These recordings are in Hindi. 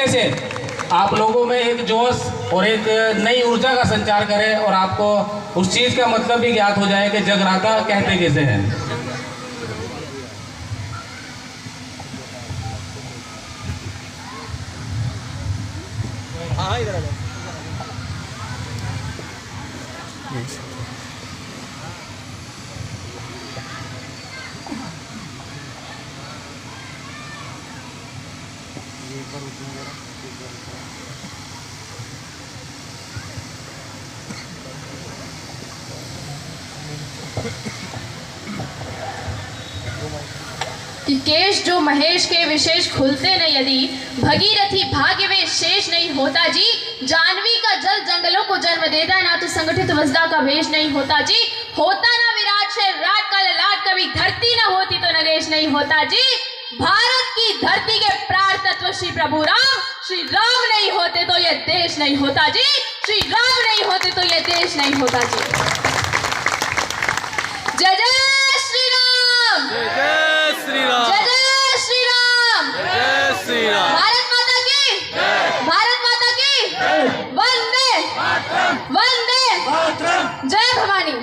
तरीके से आप लोगों में एक जोश और एक नई ऊर्जा का संचार करें और आपको उस चीज़ का मतलब भी ज्ञात हो जाए कि जगराता कहते कैसे हैं। कि केश जो महेश के विशेष खुलते न यदि, भगीरथी भाग्य वे शेष नहीं होता जी। जानवी का जल जंगलों को जन्म देता, ना तो संगठित वज्दा का वेश नहीं होता जी। होता ना विराट शेर राट का ललाट, कभी धरती ना होती तो नगेश नहीं होता जी। भारत की धरती के प्राण तत्व श्री प्रभु राम, श्री राम नहीं होते तो ये देश नहीं होता जी। श्री राम नहीं होते तो ये देश नहीं होता जी। जय जय श्री राम, जय जय श्री राम, जय जय श्री राम, जय श्री राम। भारत माता की, भारत माता की, वंदे वंदे, जय भवानी।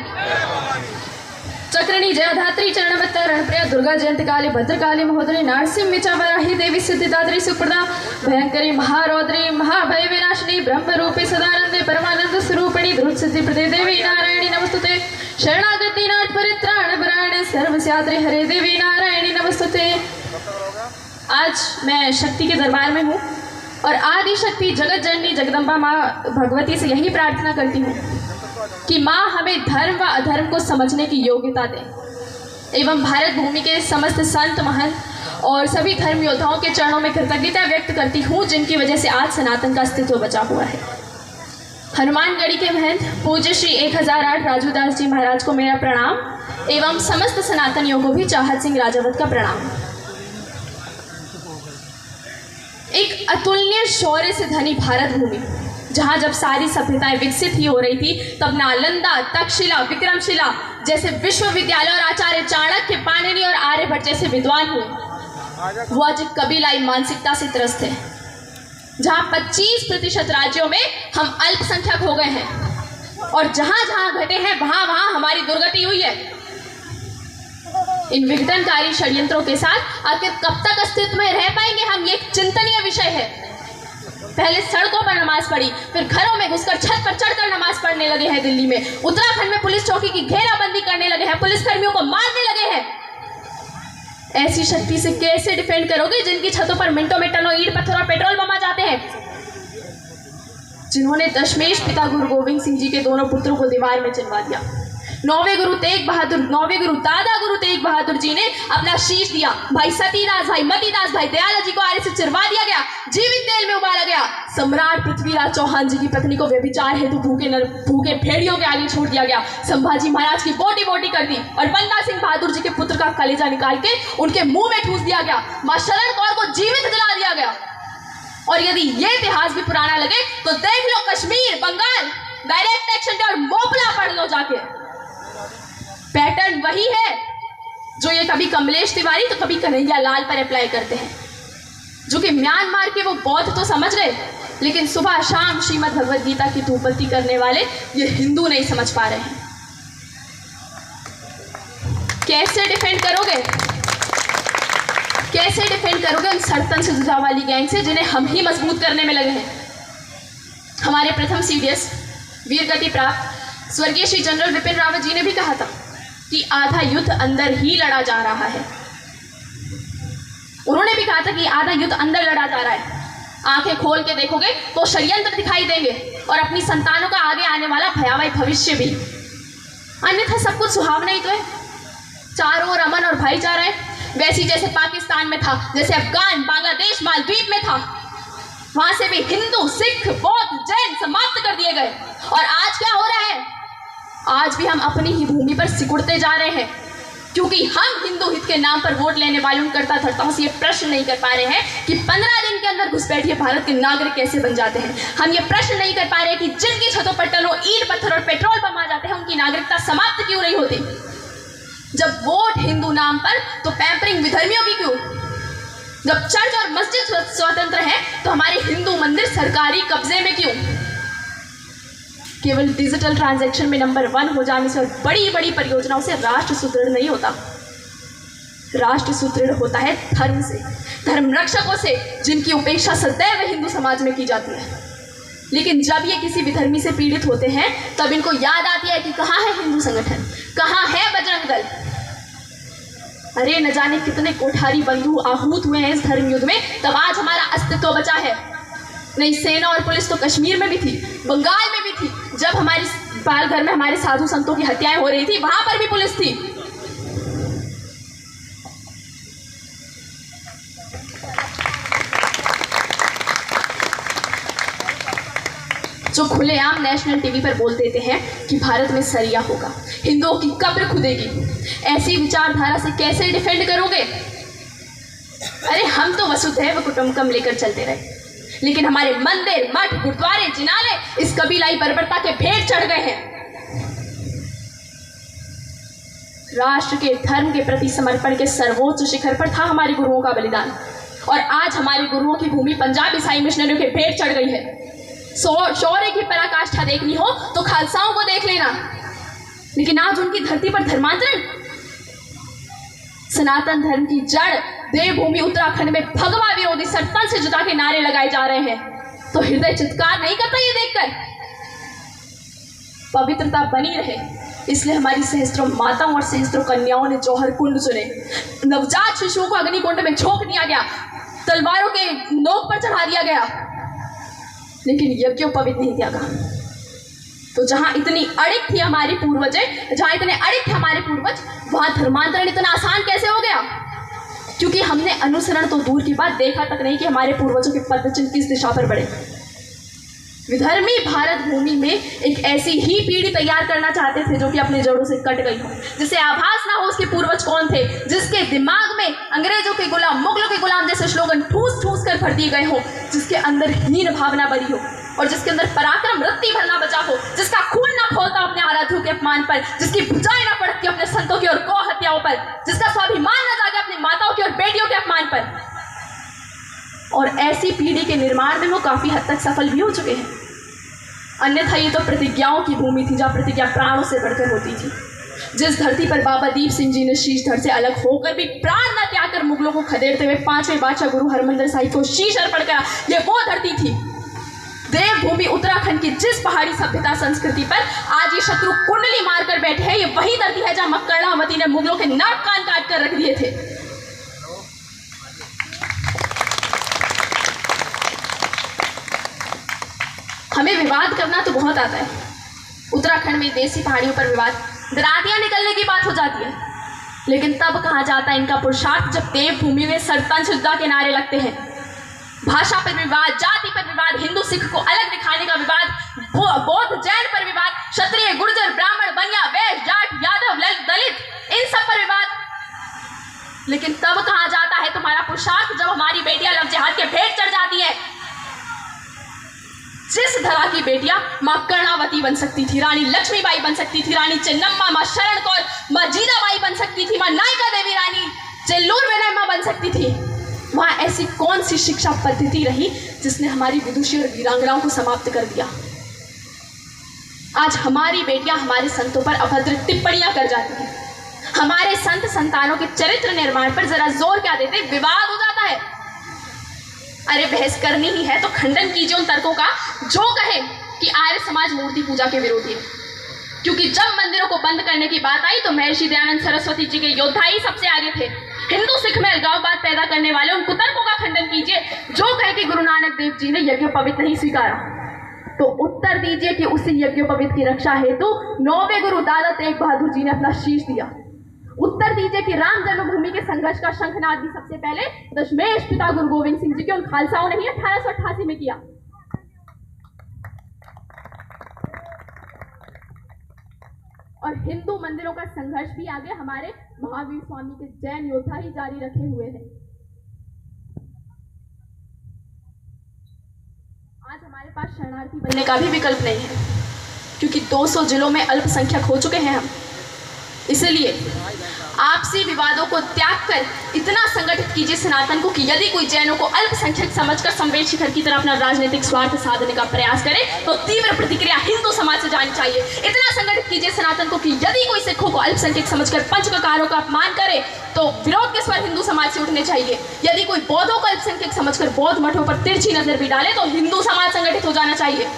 चक्रणी जयधात्री चरणवत्ता रणप्रिया दुर्गा जयंती काली भद्रकाली महोदरी नारसिंह मिचा वराही देवी सिद्धिदात्री सुप्रदा भयंकरी महारौद्री महाभय विनाशिनी ब्रह्म रूपी सदानंदे परमानंद स्वरूपिणी ध्रुव सिद्धि प्रदे देवी नारायणी नमस्तुते। शरणागति नाट परित्राण बराण सर्वस्यात्री हरे देवी नारायणी नमस्तुते। आज मैं शक्ति के दरबार में हूँ और आदि शक्ति जगत जननी जगदम्बा माँ भगवती से यही प्रार्थना करती हूँ कि माँ हमें धर्म व अधर्म को समझने की योग्यता दे एवं भारत भूमि के समस्त संत महंत और सभी धर्म योद्धाओं के चरणों में कृतज्ञता व्यक्त करती हूँ, जिनकी वजह से आज सनातन का अस्तित्व बचा हुआ है। हनुमानगढ़ी के महंत पूज्य श्री 1008 राजूदास जी महाराज को मेरा प्रणाम एवं समस्त सनातनियों को भी चाहत सिंह राजावत का प्रणाम। एक अतुलनीय शौर्य से धनी भारत भूमि, जहाँ जब सारी सभ्यताएं विकसित ही हो रही थी, तब नालंदा, तक्षशिला, विक्रमशिला जैसे विश्वविद्यालय और आचार्य चाणक्य, पाणिनि और आर्यभट्ट जैसे विद्वान हुए। वो आज एक कबीलाई मानसिकता से त्रस्त है, जहाँ 25% राज्यों में हम अल्पसंख्यक हो गए हैं और जहाँ जहाँ घटे हैं वहाँ वहाँ हमारी दुर्गति हुई है। इन विघटनकारी षड्यंत्रों के साथ आखिर कब तक अस्तित्व में रह पाएंगे हम, ये एक चिंतनीय विषय है। पहले सड़कों पर नमाज पढ़ी, फिर घरों में घुसकर छत पर चढ़कर नमाज पढ़ने लगे हैं। दिल्ली में, उत्तराखंड में पुलिस चौकी की घेराबंदी करने लगे हैं, पुलिसकर्मियों को मारने लगे हैं। ऐसी शक्ति से कैसे डिफेंड करोगे जिनकी छतों पर मिनटों में टनों ईंट पत्थर और पेट्रोल बम आ जाते हैं, जिन्होंने दशमेश पिता गुरु गोविंद सिंह जी के दोनों पुत्रों को दीवार में चिनवा दिया। नौवें गुरु दादा गुरु तेग बहादुर जी ने अपना शीश दिया। भाई सतीदास, भाई मतीदास, भाई दयाला जी को आरे से चिरवा दिया गया, जीवित तेल में उबाला गया। सम्राट पृथ्वीराज चौहान जी की पत्नी को व्यभिचार हेतु भूखे भेड़ियों के आगे छोड़ दिया गया। संभाजी महाराज की बोटी बोटी कर दी और बंदा सिंह बहादुर जी के पुत्र का कलेजा निकाल के उनके मुंह में ठूस दिया गया। मां शरण कौर को जीवित जला दिया गया। और यदि ये इतिहास भी पुराना लगे तो देख लो कश्मीर, बंगाल, डायरेक्ट एक्शन और मोपला पढ़ लो जाके। पैटर्न वही है जो ये कभी कमलेश तिवारी तो कभी कन्हैया लाल पर अप्लाई करते हैं, जो कि म्यांमार के वो बौद्ध तो समझ गए, लेकिन सुबह शाम श्रीमद् भगवद गीता की धूपबत्ती करने वाले ये हिंदू नहीं समझ पा रहे हैं। कैसे डिफेंड करोगे, कैसे डिफेंड करोगे उन सड़तन से जुझा वाली गैंग से जिन्हें हम ही मजबूत करने में लगे हैं। हमारे प्रथम सीडीएस वीर गति प्राप्त स्वर्गीय श्री जनरल विपिन रावत जी ने भी कहा था कि आधा युद्ध अंदर ही लड़ा जा रहा है। उन्होंने भी कहा था कि आधा युद्ध अंदर लड़ा जा रहा है। आंखें खोल के देखोगे तो षड्यंत्र दिखाई देंगे और अपनी संतानों का आगे आने वाला भयावह भविष्य भी। अन्यथा सब कुछ सुहावना ही तो है, चारों ओर अमन और भाईचारा है। वैसी जैसे पाकिस्तान में था, जैसे अफगान, बांग्लादेश, मालदीव में था, वहां से भी हिंदू, सिख, बौद्ध, जैन समाप्त कर दिए गए। और आज क्या हो रहा है, आज भी हम अपनी ही भूमि पर सिकुड़ते जा रहे हैं, क्योंकि हम हिंदू हित के नाम पर वोट लेने वाले उन कर्ता धर्ताओं से ये प्रश्न नहीं कर पा रहे हैं कि 15 दिन के अंदर घुसपैठिए भारत के नागरिक कैसे बन जाते हैं। हम ये प्रश्न नहीं कर पा रहे कि जिनकी छतों पर टनों ईंट पत्थर और पेट्रोल बम आ जाते हैं, उनकी नागरिकता समाप्त क्यों नहीं होती। जब वोट हिंदू नाम पर तो पैम्परिंग विधर्मियों की क्यों। जब चर्च और मस्जिद स्वतंत्र है तो हमारे हिंदू मंदिर सरकारी कब्जे में क्यों? केवल डिजिटल ट्रांजैक्शन में नंबर 1 हो जाने से और बड़ी बड़ी परियोजनाओं से राष्ट्र सुदृढ़ नहीं होता। राष्ट्र सुदृढ़ होता है धर्म से, धर्म रक्षकों से, जिनकी उपेक्षा सदैव हिंदू समाज में की जाती है। लेकिन जब ये किसी विधर्मी से पीड़ित होते हैं तब इनको याद आती है कि कहाँ है हिंदू संगठन, कहाँ है बजरंग दल। अरे न जाने कितने कोठारी बंधु आहूत हुए हैं इस धर्म युद्ध में, तब आज हमारा अस्तित्व बचा है। नहीं, सेना और पुलिस तो कश्मीर में भी थी, बंगाल में भी थी। जब हमारी बाल घर में हमारे साधु संतों की हत्याएं हो रही थी, वहां पर भी पुलिस थी। जो खुलेआम नेशनल टीवी पर बोल देते हैं कि भारत में सरिया होगा, हिंदुओं की कब्र खुदेगी, ऐसी विचारधारा से कैसे डिफेंड करोगे? अरे हम तो वसुधैव कुटुंबकम लेकर चलते रहे, लेकिन हमारे मंदिर, मठ, गुरुद्वारे, जिनाले इस कबीलाई बर्बरता के भेंट चढ़ गए हैं। राष्ट्र के धर्म के प्रति समर्पण के सर्वोच्च शिखर पर था हमारे गुरुओं का बलिदान, और आज हमारे गुरुओं की भूमि पंजाब ईसाई मिशनरियों के भेंट चढ़ गई है। शौर्य की पराकाष्ठा देखनी हो तो खालसाओं को देख लेना, लेकिन आज उनकी धरती पर धर्मांतरण। सनातन धर्म की जड़ देवभूमि उत्तराखंड में भगवा विरोधी सत्ता से जुदा के नारे लगाए जा रहे हैं, तो हृदय चित्कार नहीं करता ये देखकर? पवित्रता बनी रहे इसलिए हमारी सहस्त्रों माताओं और सहस्त्रों कन्याओं ने जौहर कुंड चुने। नवजात शिशुओं को अग्निकुंड में झोंक दिया गया, तलवारों के नोक पर चढ़ा दिया गया, लेकिन यज्ञोपवीत नहीं त्यागा। तो जहां इतनी अड़िग थी हमारी पूर्वजें, जहां इतने अड़िग थे हमारे पूर्वज, वहां धर्मांतरण इतना आसान कैसे हो गया? क्योंकि हमने अनुसरण तो दूर की बात, देखा तक नहीं कि हमारे पूर्वजों के पदचिन्ह किस दिशा पर बढ़े। विधर्मी भारत भूमि में एक ऐसी ही पीढ़ी तैयार करना चाहते थे जो कि अपनी जड़ों से कट गई हो, जिसे आभास ना हो उसके पूर्वज कौन थे, जिसके दिमाग में अंग्रेजों के गुलाम, मुगलों के गुलाम जैसे स्लोगन ठूस ठूस कर भर दिए गए हो, जिसके अंदर हीन भावना भरी हो और जिसके अंदर पराक्रम रत्ती भरना बचा हो, जिसका खून ना खोलता अपने आराध्यों के अपमान पर, जिसकी भुजाएं ना पड़ती अपने संतों की और गौ हत्याओं पर, जिसका स्वाभिमान न जागे अपनी माताओं की और बेटियों के अपमान पर। और ऐसी पीढ़ी के निर्माण में वो काफी हद तक सफल भी हो चुके हैं। अन्यथा ये तो प्रतिज्ञाओं की भूमि थी, जहाँ प्रतिज्ञा प्राणों से बढ़कर होती थी। जिस धरती पर बाबा दीप सिंह जी ने शीश धड़ से अलग होकर भी प्राण न त्याग कर मुगलों को खदेड़ते हुए 5वें बादशाह गुरु हरमंदिर साहिब को शीश अर्पण करा, ये वो धरती थी। देवभूमि उत्तराखंड की जिस पहाड़ी सभ्यता संस्कृति पर आज ये शत्रु कुंडली मारकर बैठे हैं, ये वही धरती है जहाँ मां कर्णावती ने मुगलों के नाक कान काट कर रख दिए थे। हमें विवाद करना तो बहुत आता है। उत्तराखंड में देसी पहाड़ियों पर विवाद, दरातियां निकलने की बात हो जाती है, लेकिन तब कहा जाता है इनका पुरुषार्थ जब देवभूमि में सरपंच युद्ध के नारे लगते हैं। भाषा पर विवाद, जाति पर विवाद, हिंदू सिख को अलग दिखाने का विवाद, बौद्ध जैन पर विवाद, क्षत्रिय गुर्जर ब्राह्मण बनिया वैश्य जाट यादव दलित, इन सब पर विवाद। लेकिन तब कहा जाता है तुम्हारा पुरुषार्थ जब हमारी बेटियां लव जिहाद के भेंट चढ़ जाती है। जिस धरा की बेटियां मां कर्णावती बन सकती थी, रानी लक्ष्मीबाई बन सकती थी, रानी चेन्नम्मा, मां शरण कौर, मां जीजाबाई बन सकती थी, मां नायका देवी रानी, चेल्लूर वेलम्मा बन सकती थी, वहां ऐसी कौन सी शिक्षा पद्धति रही जिसने हमारी विदुषी और वीरांगनाओं को समाप्त कर दिया? आज हमारी बेटियां हमारे संतों पर अभद्र टिप्पणियां कर जाती हैं। हमारे संत संतानों के चरित्र निर्माण पर जरा जोर क्या देते, विवाद हो जाता है। अरे बहस करनी ही है तो खंडन कीजिए उन तर्कों का जो कहे कि आर्य समाज मूर्ति पूजा के विरोधी है, क्योंकि जब मंदिरों को बंद करने की बात आई तो महर्षि दयानंद सरस्वती जी के योद्धा ही सबसे आगे थे। हिंदू सिख में अलगाववाद पैदा करने वाले उन कुतर्कों का खंडन कीजिए जो कहे कि गुरु नानक देव जी ने यज्ञोपवीत नहीं स्वीकारा, तो उत्तर दीजिए कि उसी यज्ञोपवीत की रक्षा हेतु 9वें गुरु दादा तेग बहादुर जी ने अपना शीश दिया। उत्तर दीजिए कि राम जन्मभूमि के संघर्ष का शंखनाद भी सबसे पहले दशमेश पिता गुरु गोविंद सिंह जी के उन खालसाओं ने ही 1888 में किया। और हिंदू मंदिरों का संघर्ष भी आगे हमारे महावीर स्वामी के जैन योद्धा ही जारी रखे हुए हैं। आज हमारे पास शरणार्थी बनने का भी विकल्प नहीं है, क्योंकि 200 जिलों में अल्पसंख्यक हो चुके हैं हम। इसलिए आपसी विवादों को त्याग कर इतना संगठित कीजिए सनातन को कि यदि कोई जैनों को अल्पसंख्यक समझकर संवेद शिखर की तरह अपना राजनीतिक स्वार्थ साधने का प्रयास करे तो तीव्र प्रतिक्रिया हिंदू समाज से जानी चाहिए। इतना संगठित कीजिए सनातन को कि यदि कोई सिखों को अल्पसंख्यक समझकर पंचककारों का अपमान करे तो विरोध के स्वर हिंदू समाज से उठने चाहिए। यदि कोई बौद्धों को अल्पसंख्यक समझकर बौद्ध मठों पर तिरछी नजर भी डाले तो हिंदू समाज संगठित हो जाना चाहिए।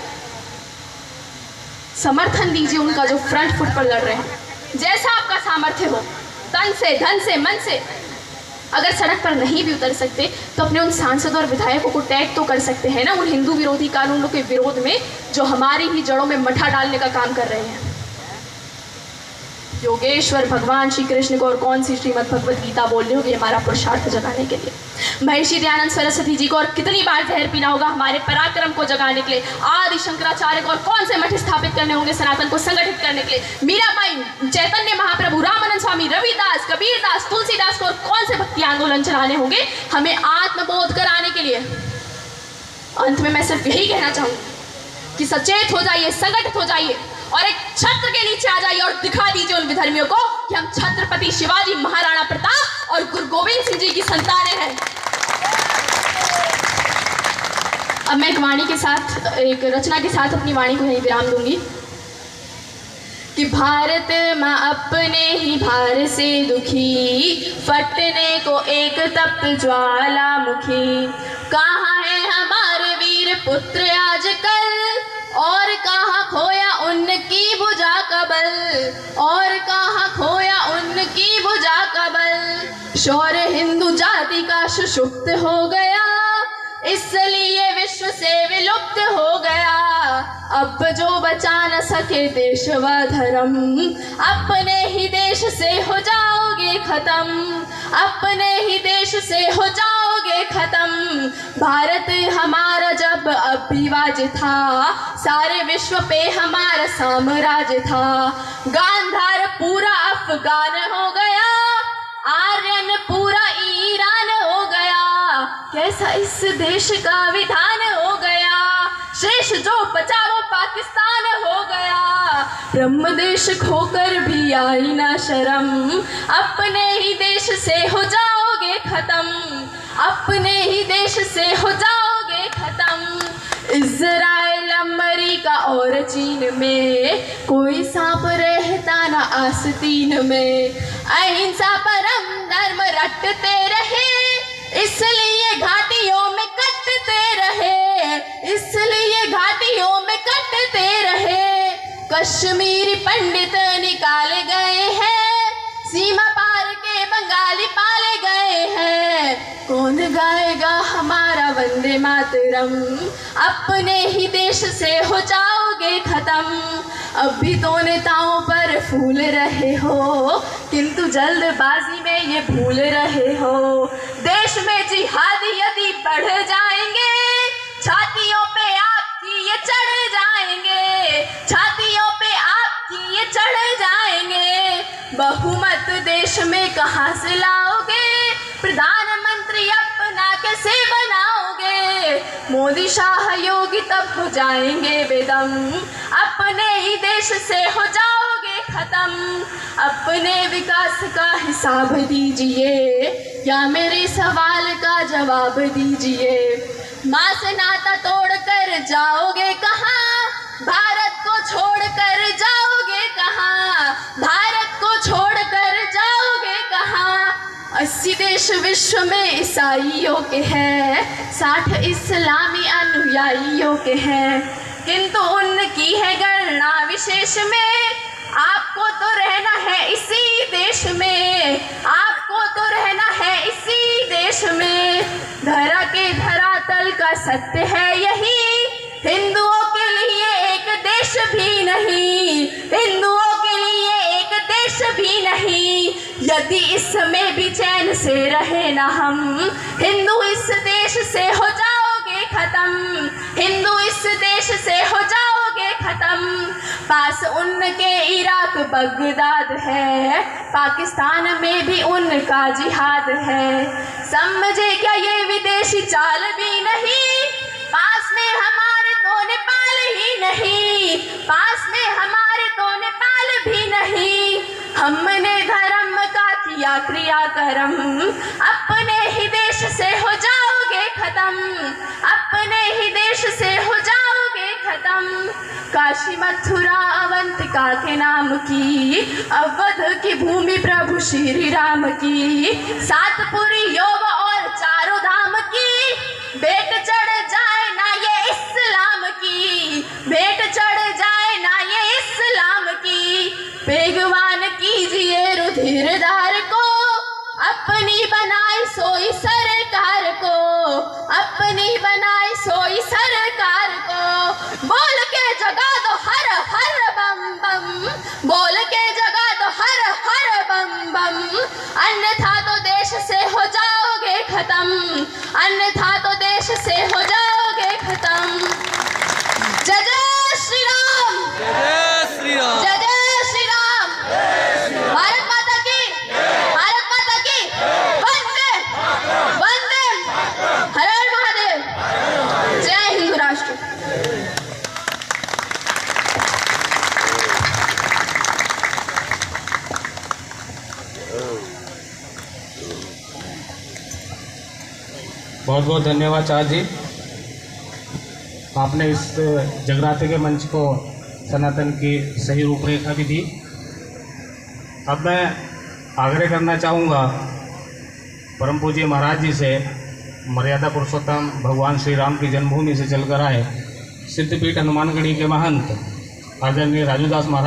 समर्थन दीजिए उनका जो फ्रंट फुट पर लड़ रहे हैं। जैसा आपका सामर्थ्य हो, तन से, धन से, मन से। अगर सड़क पर नहीं भी उतर सकते तो अपने उन सांसदों और विधायकों को टैग तो कर सकते हैं ना, उन हिंदू विरोधी कानूनों के विरोध में जो हमारी ही जड़ों में मठा डालने का काम कर रहे हैं। योगेश्वर भगवान श्री कृष्ण को और कौन सी श्रीमद् भगवत गीता बोल रही होगी हमारा पुरुषार्थ जगाने के लिए। महर्षि दयानंद सरस्वती जी को और कितनी बार जहर पीना होगा हमारे पराक्रम को जगाने के लिए। आदि शंकराचार्य को और कौन से मठ स्थापित करने होंगे सनातन को संगठित करने के लिए। मीराबाई, चैतन्य महाप्रभु, रामानंद स्वामी, रविदास, कबीरदास, तुलसीदास को और कौन से भक्ति आंदोलन चलाने होंगे हमें आत्मबोध कराने के लिए। अंत में मैं सिर्फ यही कहना चाहूंगी कि सचेत हो जाइए, संगठित हो जाइए और एक छत्र के नीचे आ जाइए और दिखा दीजिए उन विधर्मियों को कि हम छत्रपति शिवाजी महाराणा प्रताप और गुरु गोविंद सिंह जी की संतानें हैं। अब मैं एक वाणी के साथ, एक रचना के साथ अपनी वाणी को यहीं विराम दूंगी कि भारत माँ अपने ही भार से दुखी, फटने को एक तप्त ज्वालामुखी। कहाँ है हमारे वीर पुत्र आजकल, और कहाँ खोया उनकी भुजा का बल, और कहाँ खोया उनकी भुजा का बल। शौर्य हिंदू जाति का सुषुप्त हो गया, इसलिए विश्व से विलुप्त हो गया। अब जो बचा न सके देश व धर्म, अपने ही देश से हो जाओगे खत्म, अपने ही देश से हो जाओगे खत्म। भारत हमारा जब अभिवाज्य था, सारे विश्व पे हमारा साम्राज्य था। गांधार पूरा अफगान हो गया, आर्यन पूरा ईरान हो गया। कैसा इस देश का विधान हो गया, शेष जो बचा वो पाकिस्तान हो गया। ब्रह्म देश खोकर भी आई ना शर्म, अपने ही देश से हो जाओगे खत्म, अपने ही देश से हो जाओगे खत्म। इज़राइल, अमेरिका और चीन में कोई सांप रहता ना आस्तीन में। अहिंसा परम धर्म रटते रहे, इसलिए घाटियों में कटते रहे, इसलिए घाटियों में कटते रहे। कश्मीरी पंडित निकाले गए हैं, सीमा पार के बंगाली पाले गए हैं। कौन गाएगा हमारा वंदे मातरम, अपने ही देश से हो जाओगे खत्म। अभी तो नेताओं पर फूल रहे हो, किंतु जल्दबाजी में ये भूल रहे हो। देश में जिहादी यदि बढ़ जाएंगे, छातियों पे आपकी ये चढ़ जाएंगे, छातियों पे आपकी ये चढ़ जाएंगे। बहुमत देश में कहाँ से लाओगे, प्रधानमंत्री अपना कैसे बनाओगे। मोदी शाह योगी तब हो जाएंगे बेदम, अपने ही देश से हो जाओगे खत्म। अपने विकास का हिसाब दीजिए या मेरे सवाल का जवाब दीजिए। माँ से नाता तोड़कर जाओगे कहाँ, भारत को छोड़कर जाओगे कहाँ, भारत को छोड़कर जाओगे कहाँ। 80 देश विश्व में ईसाइयों के हैं, 60 इस्लामी अनुयायियों के हैं, किंतु उनकी है गणना विशेष में। आपको तो रहना है इसी देश में, आपको तो रहना है इसी देश में। धरा के धरातल का सत्य है यही, हिंदुओं के लिए एक देश भी नहीं, हिंदुओं के लिए एक देश भी नहीं। यदि इसमें भी चैन से रहे ना हम, हिंदू इस देश से हो जाओगे खत्म, हिंदू इस देश से हो जाओगे खत्म। पास उनके इराक बगदाद है, पाकिस्तान में भी उनका जिहाद है। समझे क्या ये विदेशी चाल भी नहीं, पास में हमारे तो नेपाल ही नहीं, पास में हमारे तो नेपाल भी नहीं। हमने धर्म का पराक्रम, अपने ही देश से हो जाओगे खत्म, अपने ही देश से हो जाओगे खत्म। काशी मथुरा अवंतिका के नाम की, अवध की भूमि प्रभु श्री राम की, सातपुरी योग और चारों धाम की भेंट चढ़ जाए ना ये इस्लाम की, भेंट चढ़ जाए ना ये इस्लाम की। बेगवान कीजिए रुधिरधार को, अपनी बनाई सोई सरकार को, अपनी बनाई सोई सरकार को। बोल के जगा दो हर हर बम बम, बोल के जगा दो हर हर बम बम। अन्यथा तो देश से हो जाओगे खत्म, अन्यथा तो देश से हो जाओगे खत्म। जय जय श्री राम, जय श्री राम। जय जय श्री राम। भारत माता की, भारत माता की वंदे वंदे, हर हर महादेव। जय हिंदू राष्ट्र। बहुत बहुत धन्यवाद चाचा जी, आपने इस जगराते के मंच को सनातन की सही रूपरेखा भी दी। अब मैं आग्रह करना चाहूँगा परम पूज्य महाराज जी से, मर्यादा पुरुषोत्तम भगवान श्री राम की जन्मभूमि से चलकर आए सिद्धपीठ हनुमानगढ़ी के महंत आदरणीय राजूदास महाराज